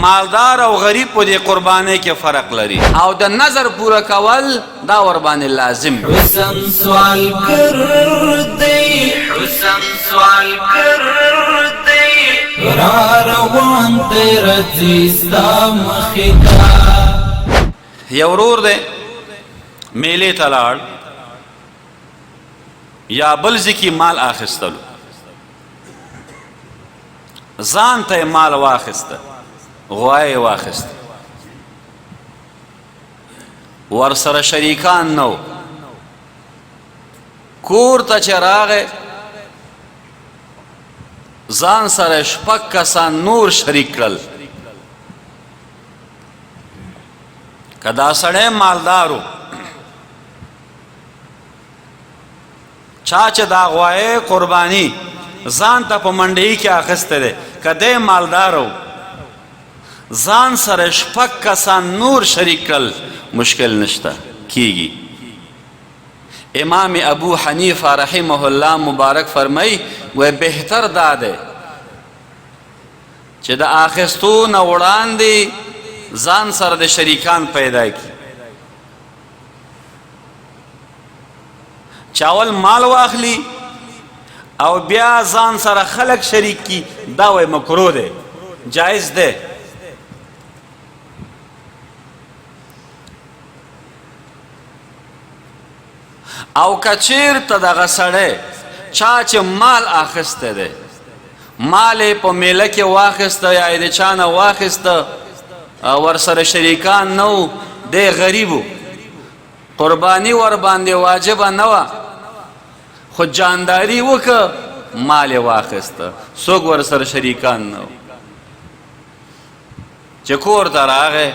مالدار او غریب په دې قربانۍ کې فرق لري او د نظر پوره کول دا ور باندې لازم دی. حسن سوال کردی حسن سوال کردی را روان تیر زیستا مخیتا. یو ورور دی میلې ته لاړ یا بل ځای کې مال اخیستلو ځان ته یې مال واخیسته غوایه یې واخیسته ورسره شریکان نه و کور ته چې راغی ځان سره شپږ کسان نور شریک کړل که دا سړی مالدارو چا چې دا غوایه قربانی ځان ته په منډۍ کې اخیستی دی که دی مالدارو ځان سره شپږ کسان نور شریک کړل مشکل نشته کیږي. امام ابو حنیفه رحمه الله مبارک فرمای و بهتر دا دی چې د اخیستو نه وړاندې ځان سره د شریکان پیدا کی چاول مال واخلی او بیا ځان سره خلق شریک کی دا وی مکروه دی جایز دی. او کچیر ته دغه سړی چا چې مال اخیستی دی مال یې په میله کې واخیسته یا یې د چا نه واخیسته ورسره شریکان نه و دی غریب و قرباني ور باندې واجبه نه وه خو جانداري وکړه مال یې واخیسته څوک ورسره شریکان نه و چې کور ته راغی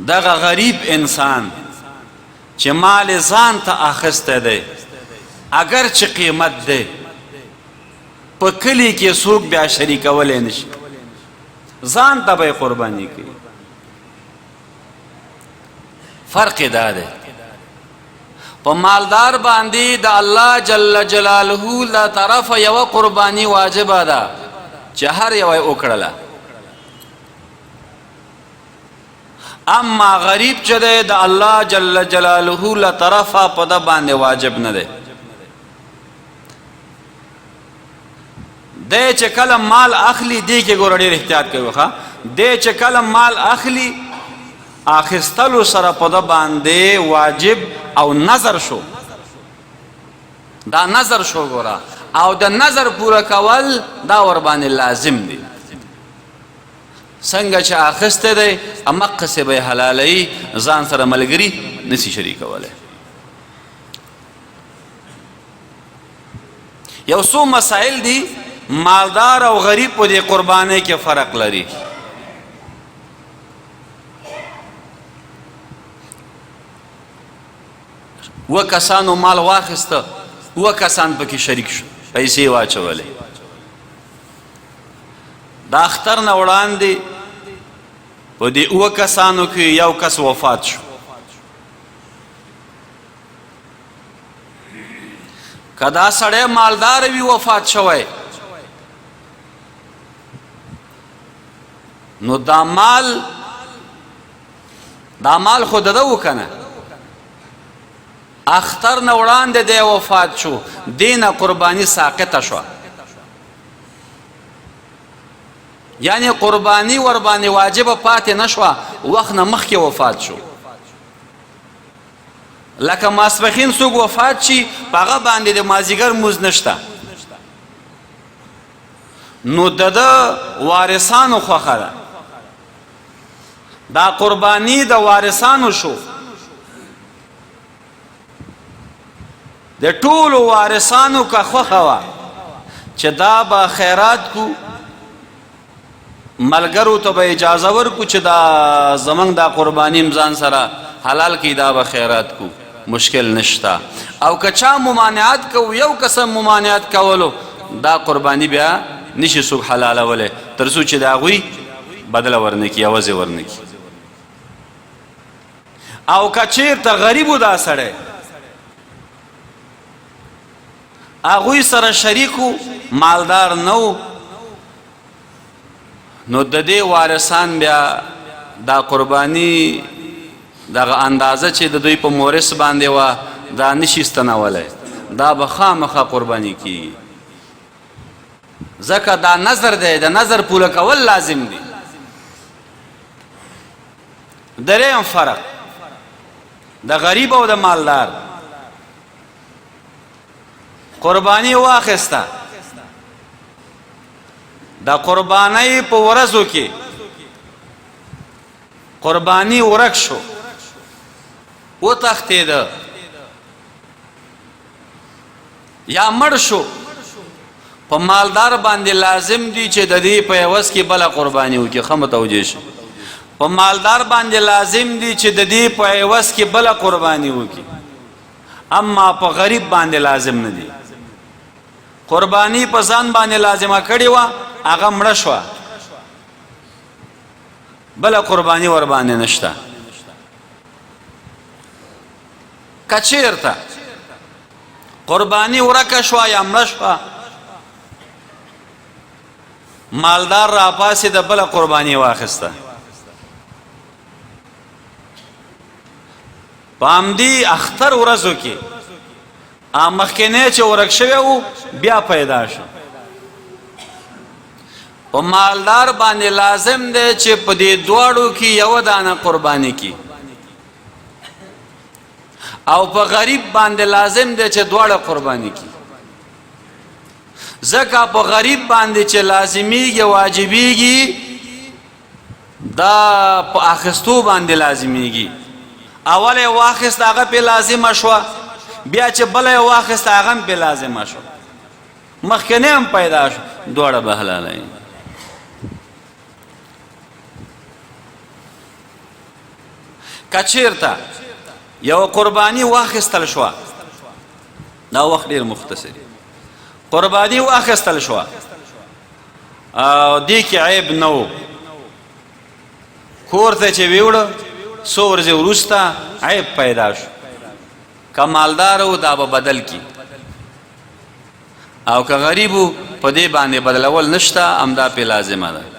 دغه غریب انسان چې مال ځان ته اخیستی دی اگر چې قیمت دی په کلي کې څوک بیا شریکولی نشي ځان ته به یې قرباني کوي. فرق دا دی په مالدار باندې د الله جل جلاله له طرفه یوه قرباني واجبه ده چې هر یوه یې وکړله. اما غریب چې دی د الله جل جلاله له طرفه په ده باندې واجب نه دی. دی چې کله مال اخلي دی کې ګوره ډېر احتیاط کوي ښه دی چې کله مال اخلي اخیستلو سره په ده باندې واجب او نظر شو دا نظر شو ګوره او د نظر پوره کول دا ور باندې لازم دی. څنګه چې اخیستی دی همقسې به یې حلالوي ځان سره ملګري نسي شریکولی. یو څو مسائل دي مالدار او غریب په دې قربانۍ کې فرق لري. و کسانو مال واخیسته و کسان پکې شریک شو پیسې واچولې د اختر نه وړاندې په دې اوه کسانو کې یو کس وفات شو که دا سړی مالدار وي وفات شوی نو دا مال خو د ده و که نه اختر نه وړاندې دی وفات شو دې نه قرباني ساقطه شوه یعنی قربانی ور باندې واجب پاتې نشوه وخت نه مخکې وفات شو لکه ماسپښین څوک وفات شي په هغه باندې د مازدیګر مونځ نشته نو د ده وارثانو خوښه ده دا قربانی د وارثانو شو د ټولو وارثانو که خوښه وه چې دا به خیرات کو ملګرو ته به اجازه ورکو چې دا زمونږ دا قرباني ځان سره حلال کړي دا به خیرات کو مشکل نشته او که چا ممانعت کو یو قسم ممانعت کولو دا قرباني بیا نشي څوک حلالولی تر څو چې د هغوی بدله ورنکړي عوض یې ورنکړي او که چېرته غریبو دا سړی هغوی سره شریکو مالدار نه و نو د دې وارثان بیا دا قربانی دغه اندازه چې د دوی په مورث باندې وه دا نشي ستنولی، دا به خامخا قربانی کیږي. ځکه دا نظر دی، د نظر پوره کول لازم دی. درېیم فرق د غریب او د مالدار. قربانی واخیسته، د قربانی په ورځو کې قربانی ورک شو، وتښتېده یا مړ شو، په مالدار باندې لازم دی چې د دې په عوض کې بله قرباني وکړي. ښه متوجه شي، په مالدار باندې لازم دی چې د دې په عوض کې بله قرباني وکړي، اما په غریب باندې لازم نه دی. قربانی په ځان باندې لازمه کړې وه، هغه مړه شوه، بله قربانی ور باندې نشته. که چېرته قربانی ورکه شوه یا مړه شوه، مالدار را پاسې د بله قربانی واخیسته، په همدې اختر ورځو کې مخکینی چې ورک شوی و بیا پیدا شو. په مالدار باندې لازم دی چې په دې دواړو کې یوه دانه قرباني کی، او په غریب باندې لازم دی چې دواړه قرباني کی. ځکه په غریب باندې چې لازمیږي واجبیږي، دا په اخیستو باندې لازمیږي. اول یې واخیست هغه پې لازمه شوه، بیا چې بله یې واخیست هغه هم پې لازمه شوه، مخکینی هم پیدا شو، دواړه به حلاله. که چېرته یو قربانی واخیستل شوه، دا وخت ډېر مختصر، قربانی واخیستل شوه او دې کې عیب نه و، کور ته چې ویوړه څو ورځې وروسته عیب پیدا شو، که مالدار و دا به بدل کی، او که غریب و په دې باندې بدلول نشته، همدا پې لازمه ده.